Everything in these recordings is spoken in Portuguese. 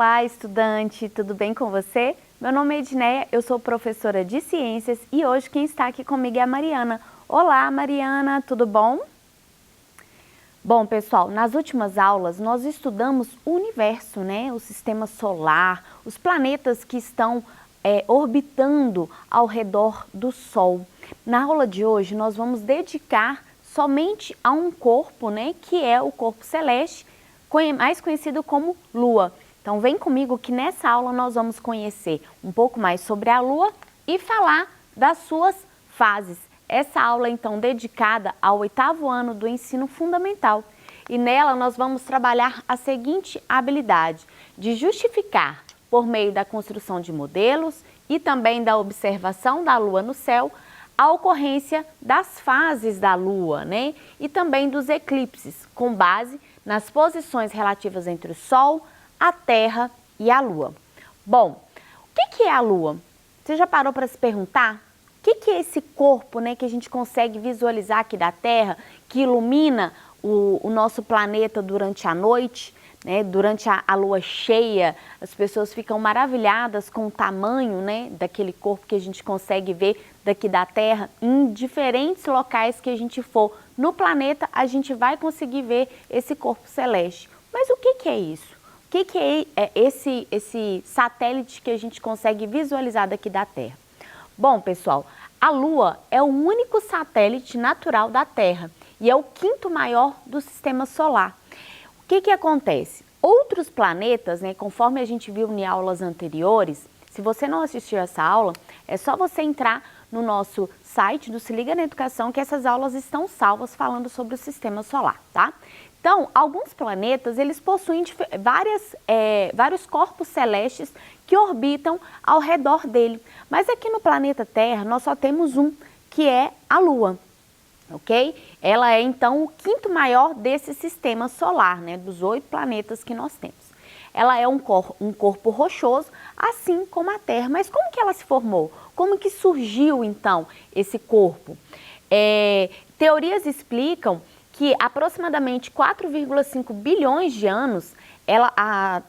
Olá, estudante, tudo bem com você? Meu nome é Edneia, eu sou professora de Ciências e hoje quem está aqui comigo é a Mariana. Olá, Mariana, tudo bom? Bom, pessoal, nas últimas aulas nós estudamos o universo, né? O sistema solar, os planetas que estão orbitando ao redor do Sol. Na aula de hoje nós vamos dedicar somente a um corpo, né? Que é o corpo celeste, mais conhecido como Lua. Então vem comigo que nessa aula nós vamos conhecer um pouco mais sobre a Lua e falar das suas fases. Essa aula é então dedicada ao 8º ano do ensino fundamental e nela nós vamos trabalhar a seguinte habilidade de justificar por meio da construção de modelos e também da observação da Lua no céu a ocorrência das fases da Lua, né? E também dos eclipses, com base nas posições relativas entre o Sol, a Terra e a Lua. Bom, o que é a Lua? Você já parou para se perguntar? O que é esse corpo, né, que a gente consegue visualizar aqui da Terra, que ilumina o nosso planeta durante a noite, né? Durante a lua cheia, as pessoas ficam maravilhadas com o tamanho, né, daquele corpo que a gente consegue ver daqui da Terra. Em diferentes locais que a gente for no planeta, a gente vai conseguir ver esse corpo celeste. Mas o que é isso? O que é esse satélite que a gente consegue visualizar daqui da Terra? Bom, pessoal, a Lua é o único satélite natural da Terra e é o 5º maior do sistema solar. O que acontece? Outros planetas, né, conforme a gente viu em aulas anteriores, se você não assistiu essa aula, é só você entrar no nosso site do Se Liga na Educação que essas aulas estão salvas falando sobre o sistema solar, tá? Então, alguns planetas, eles possuem vários corpos celestes que orbitam ao redor dele. Mas aqui no planeta Terra, nós só temos um, que é a Lua, ok? Ela é, então, o 5º maior desse sistema solar, né? Dos 8 planetas que nós temos. Ela é um corpo rochoso, assim como a Terra. Mas como que ela se formou? Como que surgiu, então, esse corpo? Teorias explicam que aproximadamente 4,5 bilhões de anos a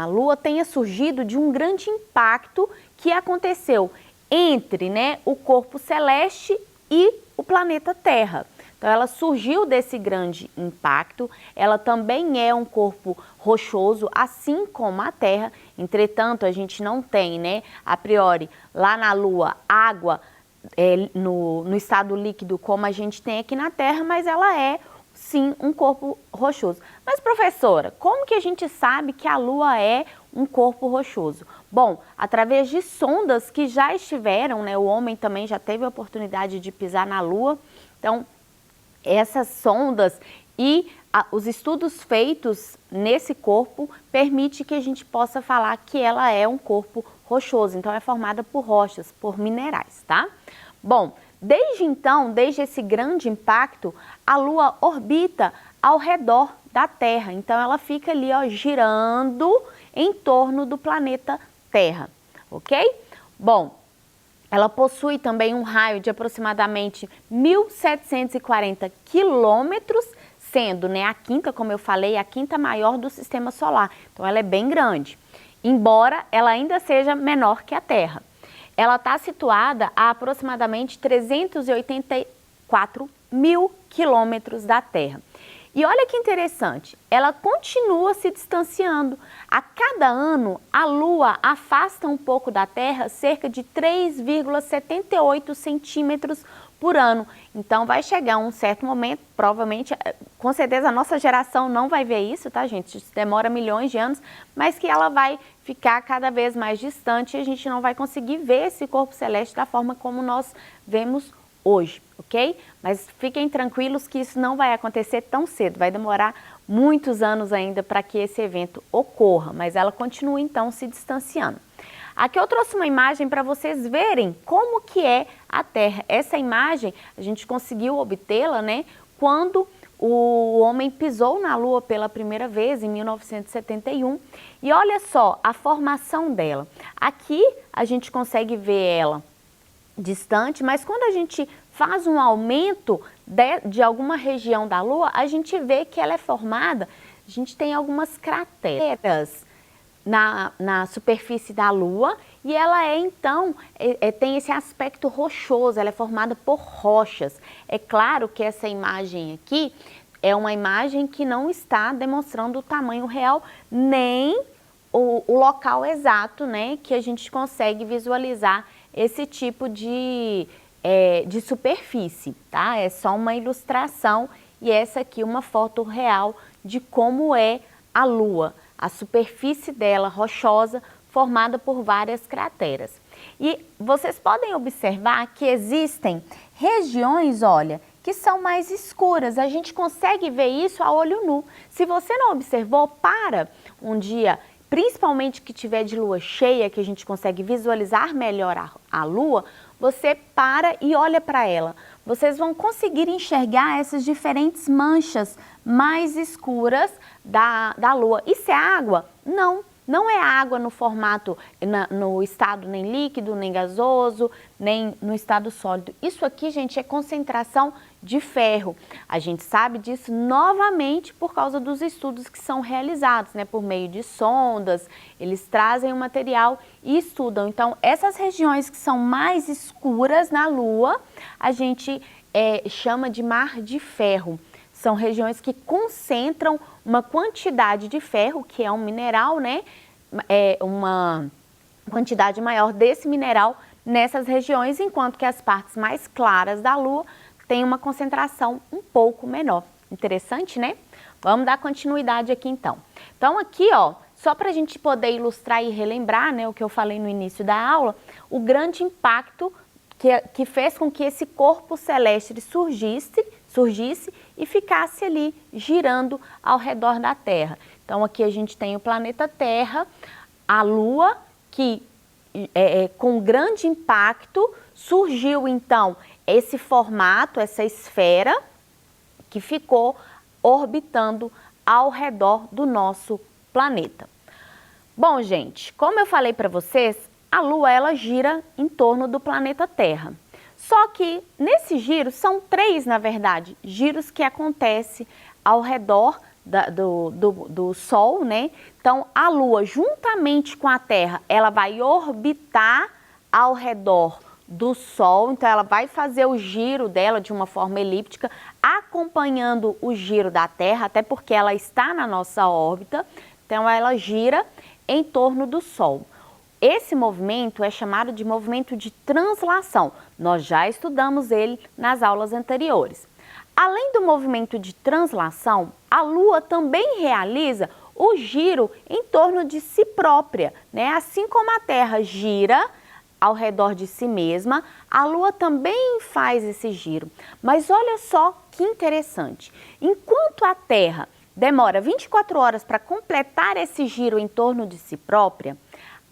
Lua tenha surgido de um grande impacto que aconteceu entre, né, o corpo celeste e o planeta Terra. Então ela surgiu desse grande impacto, ela também é um corpo rochoso, assim como a Terra. Entretanto, a gente não tem, né, a priori, lá na Lua, água no estado líquido como a gente tem aqui na Terra, mas ela é sim um corpo rochoso. Mas professora, como que a gente sabe que a Lua é um corpo rochoso? Bom, através de sondas que já estiveram, né, o homem também já teve a oportunidade de pisar na Lua. Então, essas sondas e os estudos feitos nesse corpo permitem que a gente possa falar que ela é um corpo rochoso. Então, é formada por rochas, por minerais, tá? Bom, desde então, desde esse grande impacto, a Lua orbita ao redor da Terra. Então, ela fica ali, ó, girando em torno do planeta Terra, ok? Bom, ela possui também um raio de aproximadamente 1.740 quilômetros, sendo, né, a 5ª, como eu falei, a 5ª maior do sistema solar. Então, ela é bem grande, embora ela ainda seja menor que a Terra. Ela está situada a aproximadamente 384 mil quilômetros da Terra. E olha que interessante, ela continua se distanciando. A cada ano, a Lua afasta um pouco da Terra cerca de 3,78 centímetros por ano. Então vai chegar um certo momento, provavelmente, com certeza a nossa geração não vai ver isso, tá, gente? Isso demora milhões de anos, mas que ela vai ficar cada vez mais distante e a gente não vai conseguir ver esse corpo celeste da forma como nós vemos hoje, ok? Mas fiquem tranquilos que isso não vai acontecer tão cedo, vai demorar muitos anos ainda para que esse evento ocorra, mas ela continua então se distanciando. Aqui eu trouxe uma imagem para vocês verem como que é a Terra. Essa imagem a gente conseguiu obtê-la, né, quando o homem pisou na Lua pela primeira vez, em 1971. E olha só a formação dela. Aqui a gente consegue ver ela distante, mas quando a gente faz um aumento de alguma região da Lua, a gente vê que ela é formada, a gente tem algumas crateras na superfície da Lua e ela então tem esse aspecto rochoso, ela é formada por rochas. É claro que essa imagem aqui é uma imagem que não está demonstrando o tamanho real, nem o local exato, né, que a gente consegue visualizar esse tipo de superfície, tá? É só uma ilustração e essa aqui é uma foto real de como é a Lua, a superfície dela rochosa, formada por várias crateras. E vocês podem observar que existem regiões, olha, que são mais escuras. A gente consegue ver isso a olho nu. Se você não observou, para um dia, principalmente que tiver de lua cheia, que a gente consegue visualizar melhor a lua, você para e olha para ela. Vocês vão conseguir enxergar essas diferentes manchas mais escuras da lua. Isso é água? Não. Não é água no formato, no estado nem líquido, nem gasoso, nem no estado sólido. Isso aqui, gente, é concentração de ferro. A gente sabe disso novamente por causa dos estudos que são realizados, né? Por meio de sondas, eles trazem o material e estudam. Então, essas regiões que são mais escuras na Lua, a gente chama de mar de ferro. São regiões que concentram uma quantidade de ferro, que é um mineral, né? É uma quantidade maior desse mineral nessas regiões, enquanto que as partes mais claras da Lua têm uma concentração um pouco menor. Interessante, né? Vamos dar continuidade aqui então. Então aqui, ó, só para a gente poder ilustrar e relembrar, né, o que eu falei no início da aula, o grande impacto que fez com que esse corpo celeste surgisse e ficasse ali girando ao redor da Terra. Então aqui a gente tem o planeta Terra, a Lua, que com grande impacto surgiu então esse formato, essa esfera que ficou orbitando ao redor do nosso planeta. Bom, gente, como eu falei para vocês, a Lua ela gira em torno do planeta Terra. Só que nesse giro, são 3, na verdade, giros que acontecem ao redor do Sol, né? Então, a Lua, juntamente com a Terra, ela vai orbitar ao redor do Sol. Então, ela vai fazer o giro dela de uma forma elíptica, acompanhando o giro da Terra, até porque ela está na nossa órbita. Então, ela gira em torno do Sol. Esse movimento é chamado de movimento de translação. Nós já estudamos ele nas aulas anteriores. Além do movimento de translação, a Lua também realiza o giro em torno de si própria, né? Assim como a Terra gira ao redor de si mesma, a Lua também faz esse giro. Mas olha só que interessante. Enquanto a Terra demora 24 horas para completar esse giro em torno de si própria,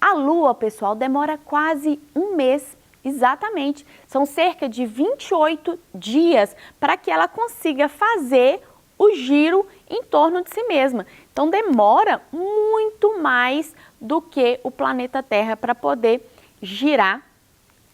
a Lua, pessoal, demora quase um mês, exatamente. São cerca de 28 dias para que ela consiga fazer o giro em torno de si mesma. Então, demora muito mais do que o planeta Terra para poder girar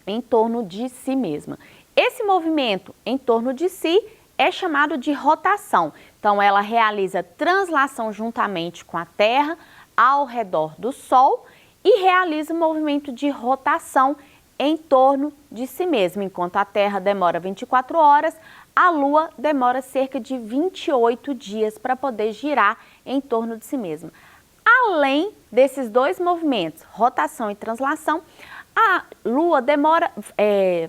em torno de si mesma. Esse movimento em torno de si é chamado de rotação. Então, ela realiza translação juntamente com a Terra ao redor do Sol e realiza o movimento de rotação em torno de si mesma. Enquanto a Terra demora 24 horas, a Lua demora cerca de 28 dias para poder girar em torno de si mesma. Além desses dois movimentos, rotação e translação, a Lua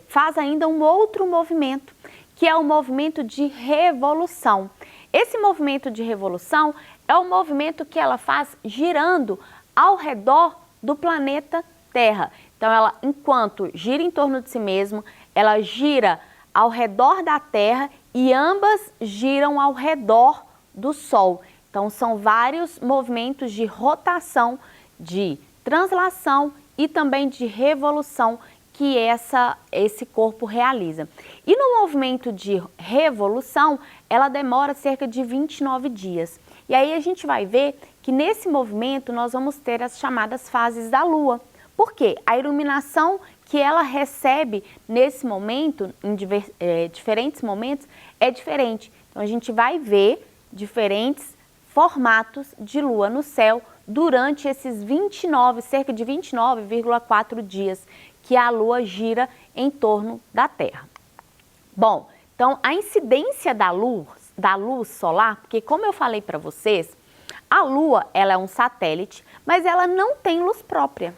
faz ainda um outro movimento, que é o movimento de revolução. Esse movimento de revolução é o movimento que ela faz girando ao redor do planeta Terra. Então, ela, enquanto gira em torno de si mesma, ela gira ao redor da Terra e ambas giram ao redor do Sol. Então, são vários movimentos de rotação, de translação e também de revolução que esse corpo realiza. E no movimento de revolução, ela demora cerca de 29 dias. E aí a gente vai ver que nesse movimento nós vamos ter as chamadas fases da Lua. Por quê? A iluminação que ela recebe nesse momento, em diferentes momentos, é diferente. Então a gente vai ver diferentes formatos de Lua no céu durante esses 29, cerca de 29,4 dias que a Lua gira em torno da Terra. Bom, então a incidência da luz solar, porque como eu falei para vocês, a Lua ela é um satélite, mas ela não tem luz própria.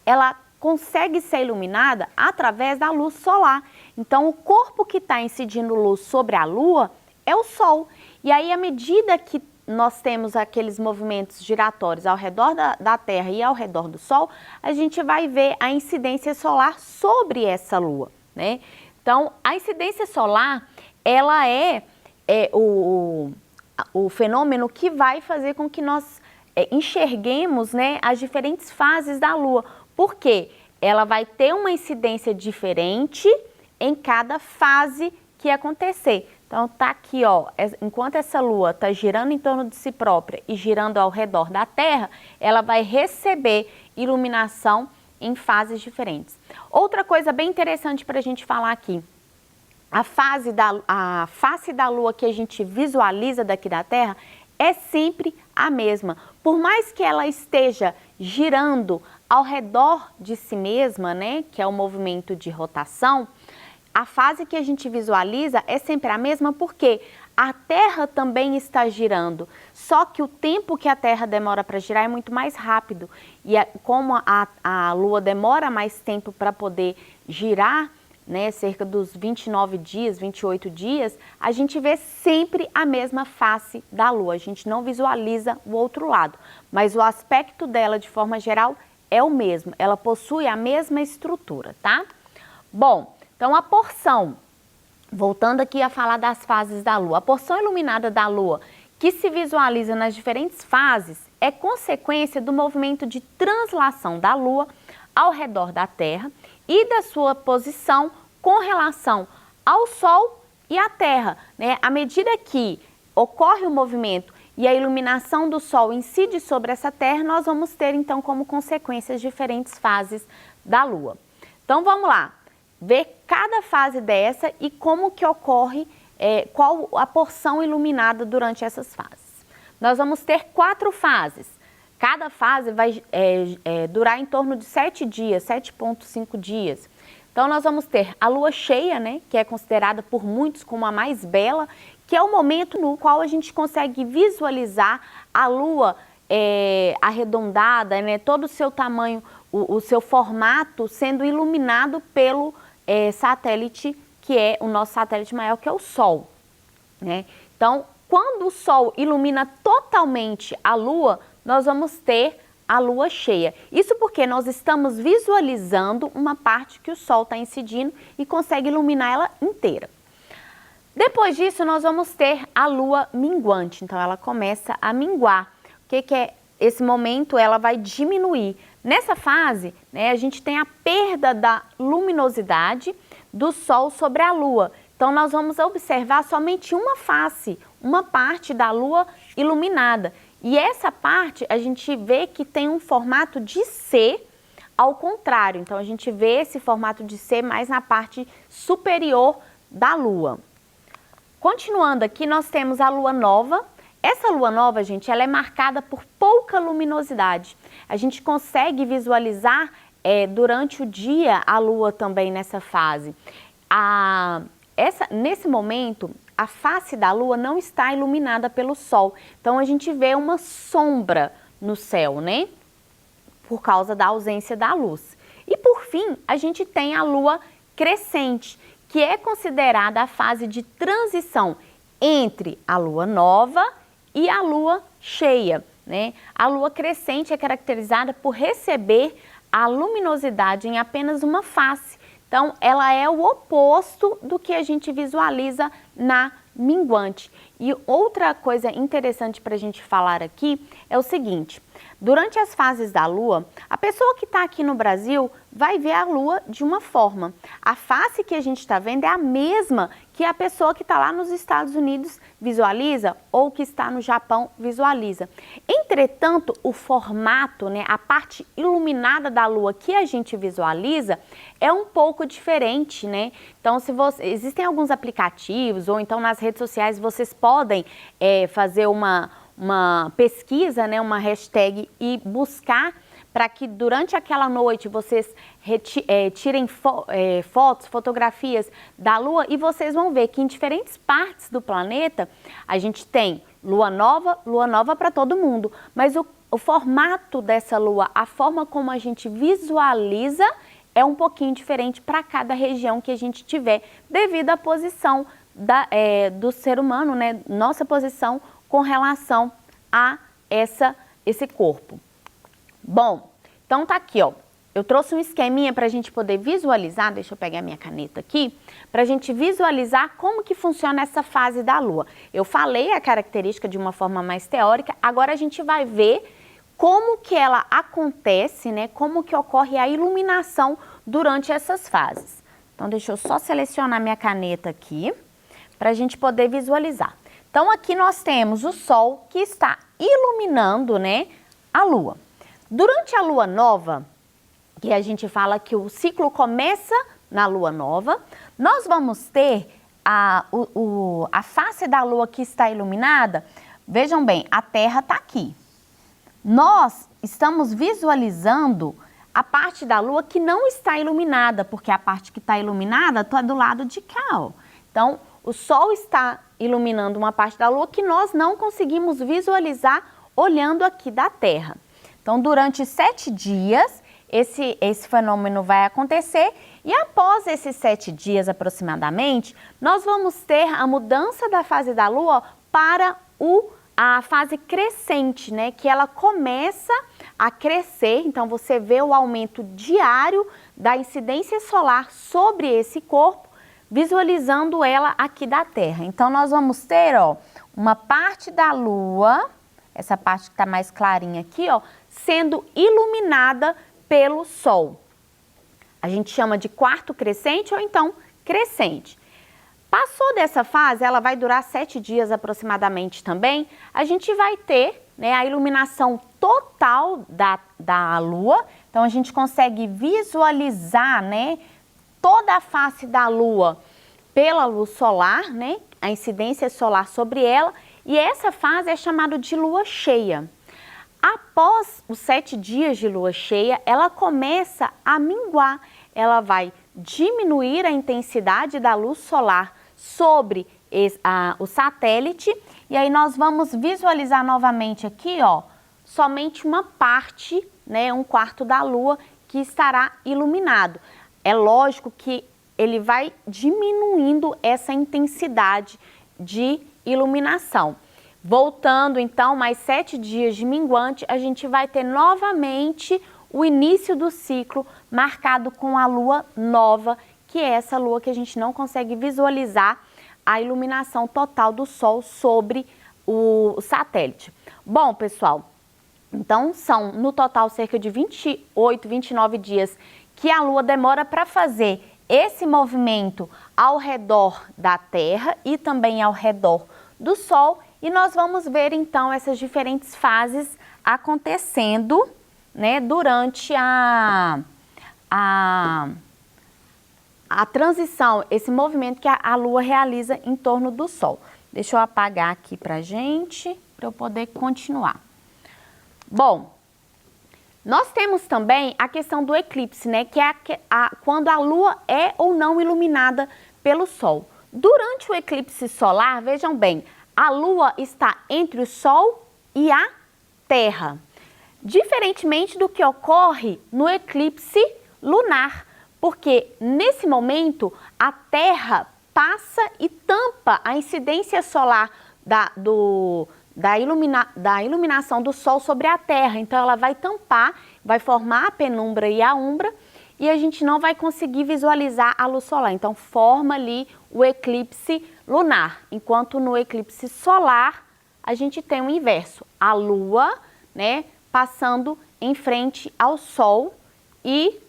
Ela consegue ser iluminada através da luz solar. Então o corpo que está incidindo luz sobre a Lua é o Sol. E aí, à medida que nós temos aqueles movimentos giratórios ao redor da Terra e ao redor do Sol, a gente vai ver a incidência solar sobre essa Lua, né? Então, a incidência solar, ela é o fenômeno que vai fazer com que nós enxerguemos, né, as diferentes fases da Lua. Por quê? Ela vai ter uma incidência diferente em cada fase que acontecer. Então tá aqui, ó, enquanto essa Lua está girando em torno de si própria e girando ao redor da Terra, ela vai receber iluminação em fases diferentes. Outra coisa bem interessante para a gente falar aqui, a face da Lua que a gente visualiza daqui da Terra é sempre a mesma. Por mais que ela esteja girando ao redor de si mesma, né, que é o movimento de rotação, a fase que a gente visualiza é sempre a mesma porque a Terra também está girando, só que o tempo que a Terra demora para girar é muito mais rápido. E como a Lua demora mais tempo para poder girar, né, cerca dos 29 dias, 28 dias, a gente vê sempre a mesma face da Lua, a gente não visualiza o outro lado, mas o aspecto dela, de forma geral, é o mesmo, ela possui a mesma estrutura, tá? Bom, então a porção, voltando aqui a falar das fases da Lua, a porção iluminada da Lua que se visualiza nas diferentes fases é consequência do movimento de translação da Lua ao redor da Terra e da sua posição com relação ao Sol e à Terra, né? À medida que ocorre o movimento e a iluminação do Sol incide sobre essa Terra, nós vamos ter então como consequências diferentes fases da Lua. Então vamos lá, ver cada fase dessa e como que ocorre, qual a porção iluminada durante essas fases. Nós vamos ter 4 fases. Cada fase vai durar em torno de 7 dias, 7,5 dias. Então nós vamos ter a lua cheia, né, que é considerada por muitos como a mais bela, que é o momento no qual a gente consegue visualizar a lua arredondada, né, todo o seu tamanho, o seu formato sendo iluminado pelo satélite, que é o nosso satélite maior, que é o Sol, né? Então, quando o Sol ilumina totalmente a Lua, nós vamos ter a Lua cheia. Isso porque nós estamos visualizando uma parte que o Sol está incidindo e consegue iluminar ela inteira. Depois disso, nós vamos ter a Lua minguante. Então, ela começa a minguar. O que é esse momento? Ela vai diminuir. Nessa fase, né, a gente tem a perda da luminosidade do Sol sobre a Lua. Então, nós vamos observar somente uma face, uma parte da Lua iluminada. E essa parte, a gente vê que tem um formato de C ao contrário. Então, a gente vê esse formato de C mais na parte superior da Lua. Continuando aqui, nós temos a Lua nova. Essa Lua nova, gente, ela é marcada por pouca luminosidade. A gente consegue visualizar durante o dia a Lua também nessa fase. Nesse momento, a face da Lua não está iluminada pelo Sol. Então, a gente vê uma sombra no céu, né? Por causa da ausência da luz. E, por fim, a gente tem a Lua crescente, que é considerada a fase de transição entre a Lua nova e a Lua cheia, né? A Lua crescente é caracterizada por receber a luminosidade em apenas uma face. Então, ela é o oposto do que a gente visualiza na minguante. E outra coisa interessante para a gente falar aqui é o seguinte: durante as fases da Lua, a pessoa que está aqui no Brasil vai ver a Lua de uma forma. A face que a gente está vendo é a mesma que a pessoa que está lá nos Estados Unidos visualiza ou que está no Japão visualiza. Entretanto, o formato, né, a parte iluminada da Lua que a gente visualiza é um pouco diferente, né? Então, existem alguns aplicativos ou então nas redes sociais vocês podem fazer uma uma pesquisa, né, uma hashtag e buscar para que durante aquela noite vocês tirem fotos, fotografias da Lua e vocês vão ver que em diferentes partes do planeta a gente tem lua nova para todo mundo, mas o formato dessa lua, a forma como a gente visualiza é um pouquinho diferente para cada região que a gente tiver, devido à posição do ser humano, né? Nossa posição com relação a esse corpo. Bom, então tá aqui, ó. Eu trouxe um esqueminha para a gente poder visualizar, deixa eu pegar minha caneta aqui, para a gente visualizar como que funciona essa fase da Lua. Eu falei a característica de uma forma mais teórica, agora a gente vai ver como que ela acontece, né? Como que ocorre a iluminação durante essas fases. Então, deixa eu só selecionar minha caneta aqui, para a gente poder visualizar. Então, aqui nós temos o Sol que está iluminando, né, a Lua. Durante a Lua nova, que a gente fala que o ciclo começa na Lua nova, nós vamos ter a face da Lua que está iluminada. Vejam bem, a Terra está aqui. Nós estamos visualizando a parte da Lua que não está iluminada, porque a parte que está iluminada está do lado de cá, ó. Então, o Sol está iluminando uma parte da Lua que nós não conseguimos visualizar olhando aqui da Terra. Então, durante 7 dias, esse fenômeno vai acontecer e após esses 7 dias aproximadamente, nós vamos ter a mudança da fase da Lua para a fase crescente, né? Que ela começa a crescer, então você vê o aumento diário da incidência solar sobre esse corpo, visualizando ela aqui da Terra. Então, nós vamos ter, ó, uma parte da Lua, essa parte que está mais clarinha aqui, ó, sendo iluminada pelo Sol. A gente chama de quarto crescente ou então crescente. Passou dessa fase, ela vai durar 7 dias aproximadamente também, a gente vai ter, né, a iluminação total da Lua. Então, a gente consegue visualizar, né, toda a face da Lua pela luz solar, né, a incidência solar sobre ela, e essa fase é chamada de lua cheia. Após os 7 dias de lua cheia, ela começa a minguar, ela vai diminuir a intensidade da luz solar sobre o satélite, e aí nós vamos visualizar novamente aqui, ó, somente uma parte, né, um quarto da Lua que estará iluminado. É lógico que ele vai diminuindo essa intensidade de iluminação. Voltando então, mais 7 dias de minguante, a gente vai ter novamente o início do ciclo marcado com a Lua nova, que é essa Lua que a gente não consegue visualizar a iluminação total do Sol sobre o satélite. Bom, pessoal, então são no total cerca de 28, 29 dias que a Lua demora para fazer esse movimento ao redor da Terra e também ao redor do Sol, e nós vamos ver então essas diferentes fases acontecendo, né, durante a transição, esse movimento que a Lua realiza em torno do Sol. Deixa eu apagar aqui pra gente, para eu poder continuar. Bom, nós temos também a questão do eclipse, né, que é quando a Lua é ou não iluminada pelo Sol. Durante o eclipse solar, vejam bem, a Lua está entre o Sol e a Terra, diferentemente do que ocorre no eclipse lunar, porque nesse momento a Terra passa e tampa a incidência solar da iluminação do Sol sobre a Terra. Então ela vai tampar, vai formar a penumbra e a umbra, e a gente não vai conseguir visualizar a luz solar. Então forma ali o eclipse lunar, enquanto no eclipse solar a gente tem o inverso, a Lua, né, passando em frente ao Sol e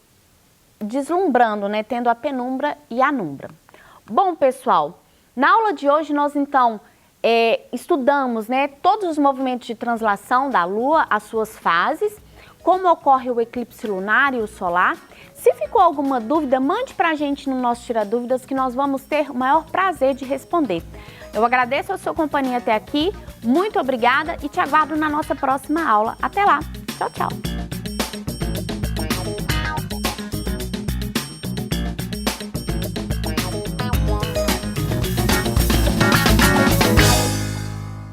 deslumbrando, né, tendo a penumbra e a numbra. Bom, pessoal, na aula de hoje nós então estudamos, né, todos os movimentos de translação da Lua, as suas fases, como ocorre o eclipse lunar e o solar. Se ficou alguma dúvida, mande para a gente no nosso Tira Dúvidas, que nós vamos ter o maior prazer de responder. Eu agradeço a sua companhia até aqui, Muito obrigada e te aguardo na nossa próxima aula. Até lá! Tchau, tchau!